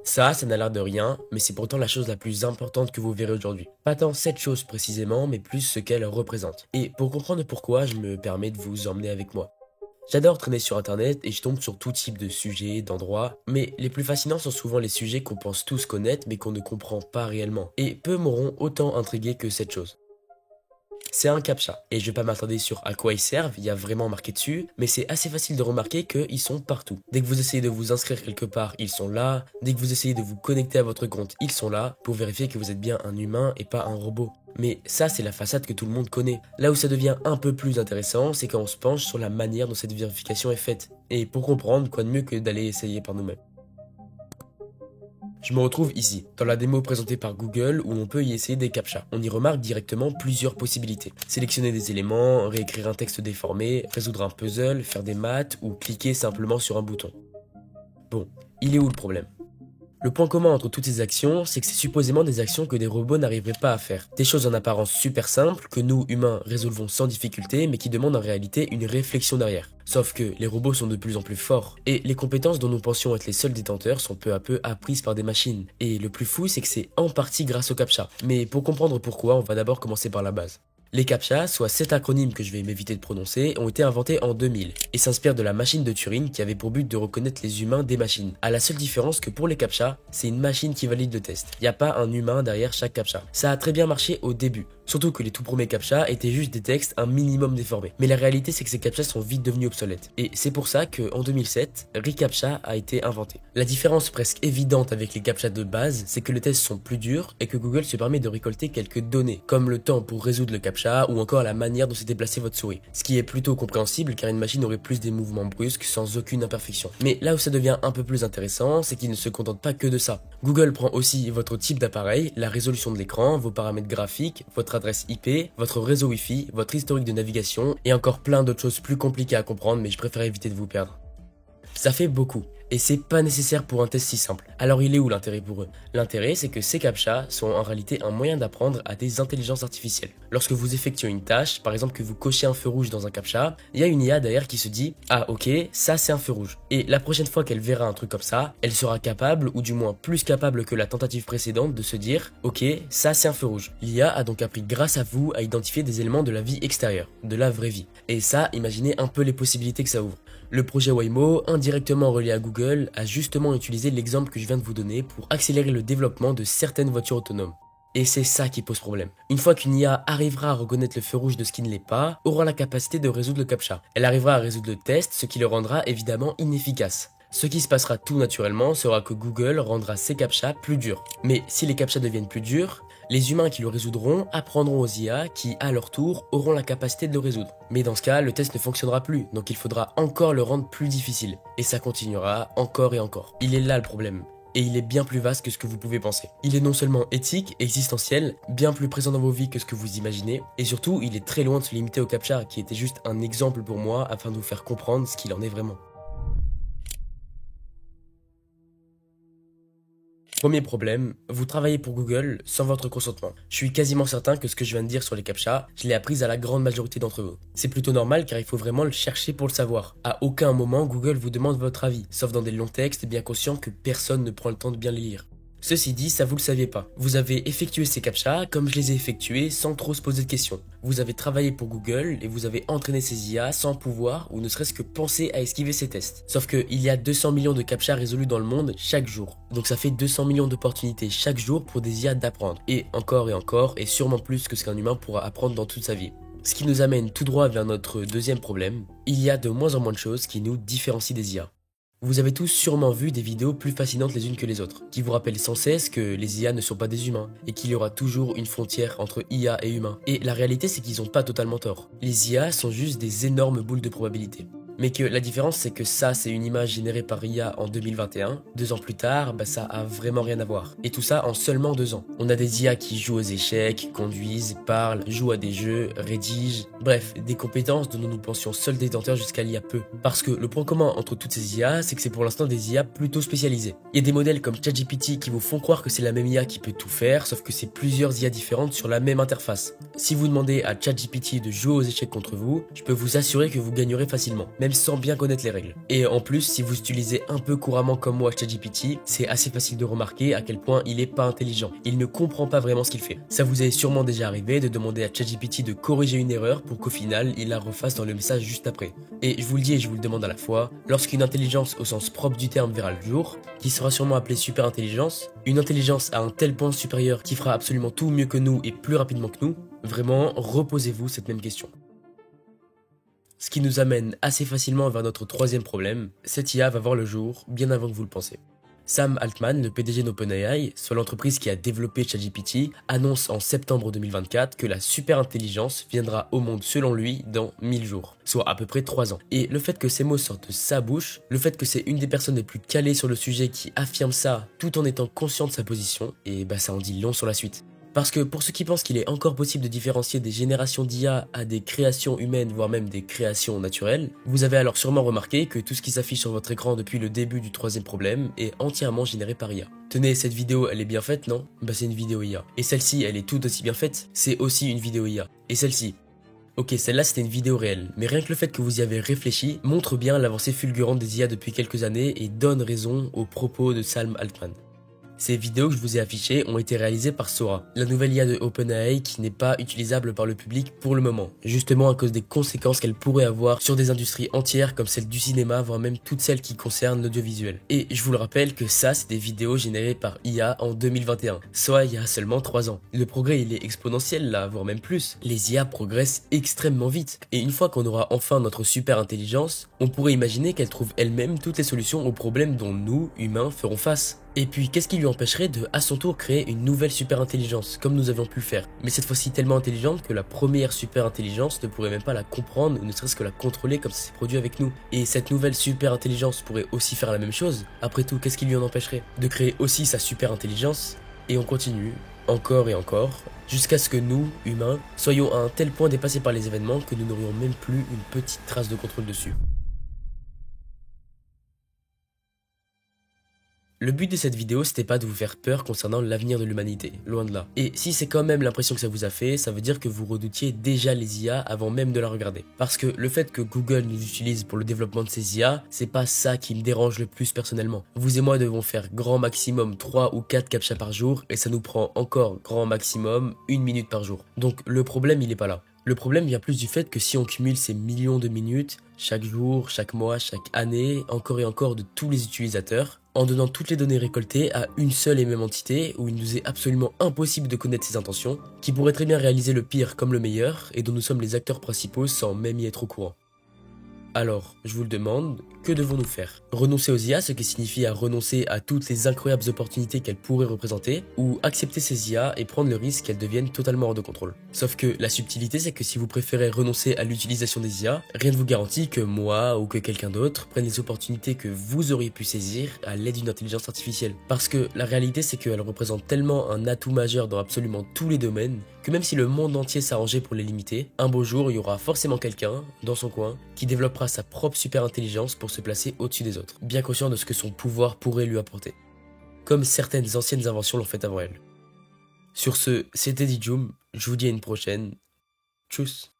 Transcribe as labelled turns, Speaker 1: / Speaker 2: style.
Speaker 1: Ça n'a l'air de rien, mais c'est pourtant la chose la plus importante que vous verrez aujourd'hui. Pas tant cette chose précisément, mais plus ce qu'elle représente. Et pour comprendre pourquoi, je me permets de vous emmener avec moi. J'adore traîner sur internet et je tombe sur tout type de sujets, d'endroits, mais les plus fascinants sont souvent les sujets qu'on pense tous connaître mais qu'on ne comprend pas réellement. Et peu m'auront autant intrigué que cette chose. C'est un CAPTCHA, et je vais pas m'attarder sur à quoi ils servent, il y a vraiment marqué dessus, mais c'est assez facile de remarquer qu'ils sont partout. Dès que vous essayez de vous inscrire quelque part, ils sont là. Dès que vous essayez de vous connecter à votre compte, ils sont là, pour vérifier que vous êtes bien un humain et pas un robot. Mais ça, c'est la façade que tout le monde connaît. Là où ça devient un peu plus intéressant, c'est quand on se penche sur la manière dont cette vérification est faite. Et pour comprendre, quoi de mieux que d'aller essayer par nous-mêmes. Je me retrouve ici, dans la démo présentée par Google où on peut y essayer des CAPTCHA. On y remarque directement plusieurs possibilités. Sélectionner des éléments, réécrire un texte déformé, résoudre un puzzle, faire des maths ou cliquer simplement sur un bouton. Bon, il est où le problème ? Le point commun entre toutes ces actions, c'est que c'est supposément des actions que des robots n'arriveraient pas à faire. Des choses en apparence super simples, que nous, humains, résolvons sans difficulté, mais qui demandent en réalité une réflexion derrière. Sauf que les robots sont de plus en plus forts, et les compétences dont nous pensions être les seuls détenteurs sont peu à peu apprises par des machines. Et le plus fou, c'est que c'est en partie grâce au CAPTCHA. Mais pour comprendre pourquoi, on va d'abord commencer par la base. Les CAPTCHA, soit 7 acronymes que je vais m'éviter de prononcer, ont été inventés en 2000 et s'inspirent de la machine de Turing qui avait pour but de reconnaître les humains des machines. À la seule différence que pour les CAPTCHA, c'est une machine qui valide le test. Il n'y a pas un humain derrière chaque CAPTCHA. Ça a très bien marché au début, surtout que les tout premiers CAPTCHA étaient juste des textes un minimum déformés. Mais la réalité, c'est que ces CAPTCHA sont vite devenus obsolètes. Et c'est pour ça qu'en 2007, ReCAPTCHA a été inventé. La différence presque évidente avec les CAPTCHA de base, c'est que les tests sont plus durs et que Google se permet de récolter quelques données, comme le temps pour résoudre le CAPTCHA ou encore la manière dont s'est déplacée votre souris. Ce qui est plutôt compréhensible car une machine aurait plus des mouvements brusques sans aucune imperfection. Mais là où ça devient un peu plus intéressant, c'est qu'il ne se contente pas que de ça. Google prend aussi votre type d'appareil, la résolution de l'écran, vos paramètres graphiques, votre adresse IP, votre réseau Wi-Fi, votre historique de navigation et encore plein d'autres choses plus compliquées à comprendre, mais je préfère éviter de vous perdre. Ça fait beaucoup. Et c'est pas nécessaire pour un test si simple. Alors il est où l'intérêt pour eux? L'intérêt, c'est que ces CAPTCHA sont en réalité un moyen d'apprendre à des intelligences artificielles. Lorsque vous effectuez une tâche, par exemple que vous cochez un feu rouge dans un CAPTCHA, il y a une IA derrière qui se dit « Ah ok, ça c'est un feu rouge ». Et la prochaine fois qu'elle verra un truc comme ça, elle sera capable, ou du moins plus capable que la tentative précédente, de se dire « Ok, ça c'est un feu rouge ». L'IA a donc appris grâce à vous à identifier des éléments de la vie extérieure, de la vraie vie. Et ça, imaginez un peu les possibilités que ça ouvre. Le projet Waymo, indirectement relié à Google, a justement utilisé l'exemple que je viens de vous donner pour accélérer le développement de certaines voitures autonomes. Et c'est ça qui pose problème. Une fois qu'une IA arrivera à reconnaître le feu rouge de ce qui ne l'est pas, aura la capacité de résoudre le CAPTCHA. Elle arrivera à résoudre le test, ce qui le rendra évidemment inefficace. Ce qui se passera tout naturellement sera que Google rendra ces CAPTCHA plus durs. Mais si les CAPTCHA deviennent plus durs, les humains qui le résoudront apprendront aux IA qui, à leur tour, auront la capacité de le résoudre. Mais dans ce cas, le test ne fonctionnera plus, donc il faudra encore le rendre plus difficile. Et ça continuera encore et encore. Il est là le problème. Et il est bien plus vaste que ce que vous pouvez penser. Il est non seulement éthique, existentiel, bien plus présent dans vos vies que ce que vous imaginez, et surtout, il est très loin de se limiter au CAPTCHA, qui était juste un exemple pour moi afin de vous faire comprendre ce qu'il en est vraiment. Premier problème, vous travaillez pour Google sans votre consentement. Je suis quasiment certain que ce que je viens de dire sur les CAPTCHA, je l'ai appris à la grande majorité d'entre vous. C'est plutôt normal car il faut vraiment le chercher pour le savoir. À aucun moment Google vous demande votre avis, sauf dans des longs textes bien conscients que personne ne prend le temps de bien les lire. Ceci dit, ça vous le saviez pas. Vous avez effectué ces CAPTCHA comme je les ai effectués sans trop se poser de questions. Vous avez travaillé pour Google et vous avez entraîné ces IA sans pouvoir ou ne serait-ce que penser à esquiver ces tests. Sauf que il y a 200 millions de CAPTCHA résolus dans le monde chaque jour. Donc ça fait 200 millions d'opportunités chaque jour pour des IA d'apprendre. Et encore, et sûrement plus que ce qu'un humain pourra apprendre dans toute sa vie. Ce qui nous amène tout droit vers notre deuxième problème. Il y a de moins en moins de choses qui nous différencient des IA. Vous avez tous sûrement vu des vidéos plus fascinantes les unes que les autres, qui vous rappellent sans cesse que les IA ne sont pas des humains, et qu'il y aura toujours une frontière entre IA et humain. Et la réalité c'est qu'ils n'ont pas totalement tort. Les IA sont juste des énormes boules de probabilité. Mais que la différence c'est que ça c'est une image générée par IA en 2021, 2 ans plus tard, ça a vraiment rien à voir. Et tout ça en seulement 2 ans. On a des IA qui jouent aux échecs, conduisent, parlent, jouent à des jeux, rédigent, bref, des compétences dont nous pensions seuls détenteurs jusqu'à il y a peu. Parce que le point commun entre toutes ces IA, c'est que c'est pour l'instant des IA plutôt spécialisées. Il y a des modèles comme ChatGPT qui vous font croire que c'est la même IA qui peut tout faire, sauf que c'est plusieurs IA différentes sur la même interface. Si vous demandez à ChatGPT de jouer aux échecs contre vous, je peux vous assurer que vous gagnerez facilement. même sans bien connaître les règles. Et en plus, si vous utilisez un peu couramment comme moi ChatGPT, c'est assez facile de remarquer à quel point il est pas intelligent. Il ne comprend pas vraiment ce qu'il fait. Ça vous est sûrement déjà arrivé de demander à ChatGPT de corriger une erreur pour qu'au final, il la refasse dans le message juste après. Et je vous le dis et je vous le demande à la fois, lorsqu'une intelligence au sens propre du terme verra le jour, qui sera sûrement appelée super intelligence, une intelligence à un tel point supérieur qui fera absolument tout mieux que nous et plus rapidement que nous, vraiment, reposez-vous cette même question. Ce qui nous amène assez facilement vers notre troisième problème, cette IA va voir le jour bien avant que vous le pensez. Sam Altman, le PDG d'OpenAI, soit l'entreprise qui a développé ChatGPT, annonce en septembre 2024 que la super intelligence viendra au monde selon lui dans 1000 jours, soit à peu près 3 ans. Et le fait que ces mots sortent de sa bouche, le fait que c'est une des personnes les plus calées sur le sujet qui affirme ça tout en étant conscient de sa position, et bah ça en dit long sur la suite. Parce que pour ceux qui pensent qu'il est encore possible de différencier des générations d'IA à des créations humaines, voire même des créations naturelles, vous avez alors sûrement remarqué que tout ce qui s'affiche sur votre écran depuis le début du troisième problème est entièrement généré par IA. Tenez, cette vidéo, elle est bien faite, non? Bah c'est une vidéo IA. Et celle-ci, elle est tout aussi bien faite, c'est aussi une vidéo IA. Et celle-ci? Ok, celle-là c'était une vidéo réelle, mais rien que le fait que vous y avez réfléchi montre bien l'avancée fulgurante des IA depuis quelques années et donne raison aux propos de Sam Altman. Ces vidéos que je vous ai affichées ont été réalisées par Sora, la nouvelle IA de OpenAI qui n'est pas utilisable par le public pour le moment, justement à cause des conséquences qu'elle pourrait avoir sur des industries entières comme celle du cinéma, voire même toutes celles qui concernent l'audiovisuel. Et je vous le rappelle que ça, c'est des vidéos générées par IA en 2021, soit il y a seulement 3 ans. Le progrès, il est exponentiel là, voire même plus. Les IA progressent extrêmement vite, et une fois qu'on aura enfin notre super intelligence, on pourrait imaginer qu'elle trouve elle-même toutes les solutions aux problèmes dont nous, humains, ferons face. Et puis, qu'est-ce qui lui empêcherait de, à son tour, créer une nouvelle super intelligence, comme nous avions pu le faire, mais cette fois-ci tellement intelligente que la première super intelligence ne pourrait même pas la comprendre ou ne serait-ce que la contrôler comme ça s'est produit avec nous. Et cette nouvelle super intelligence pourrait aussi faire la même chose. Après tout, qu'est-ce qui lui en empêcherait de créer aussi sa super intelligence? Et on continue, encore et encore, jusqu'à ce que nous, humains, soyons à un tel point dépassés par les événements que nous n'aurions même plus une petite trace de contrôle dessus. Le but de cette vidéo, c'était pas de vous faire peur concernant l'avenir de l'humanité, loin de là. Et si c'est quand même l'impression que ça vous a fait, ça veut dire que vous redoutiez déjà les IA avant même de la regarder. Parce que le fait que Google nous utilise pour le développement de ces IA, c'est pas ça qui me dérange le plus personnellement. Vous et moi devons faire grand maximum 3 ou 4 captchas par jour, et ça nous prend encore grand maximum 1 minute par jour. Donc le problème, il est pas là. Le problème vient plus du fait que si on cumule ces millions de minutes, chaque jour, chaque mois, chaque année, encore et encore de tous les utilisateurs, en donnant toutes les données récoltées à une seule et même entité où il nous est absolument impossible de connaître ses intentions, qui pourrait très bien réaliser le pire comme le meilleur et dont nous sommes les acteurs principaux sans même y être au courant. Alors, je vous le demande, que devons-nous faire? Renoncer aux IA, ce qui signifie à renoncer à toutes les incroyables opportunités qu'elles pourraient représenter, ou accepter ces IA et prendre le risque qu'elles deviennent totalement hors de contrôle. Sauf que la subtilité, c'est que si vous préférez renoncer à l'utilisation des IA, rien ne vous garantit que moi ou que quelqu'un d'autre prenne les opportunités que vous auriez pu saisir à l'aide d'une intelligence artificielle. Parce que la réalité, c'est qu'elle représente tellement un atout majeur dans absolument tous les domaines, que même si le monde entier s'arrangeait pour les limiter, un beau jour, il y aura forcément quelqu'un, dans son coin, qui développera sa propre super intelligence pour se placer au-dessus des autres, bien conscient de ce que son pouvoir pourrait lui apporter. Comme certaines anciennes inventions l'ont fait avant elle. Sur ce, c'était Dijum, je vous dis à une prochaine. Tchuss.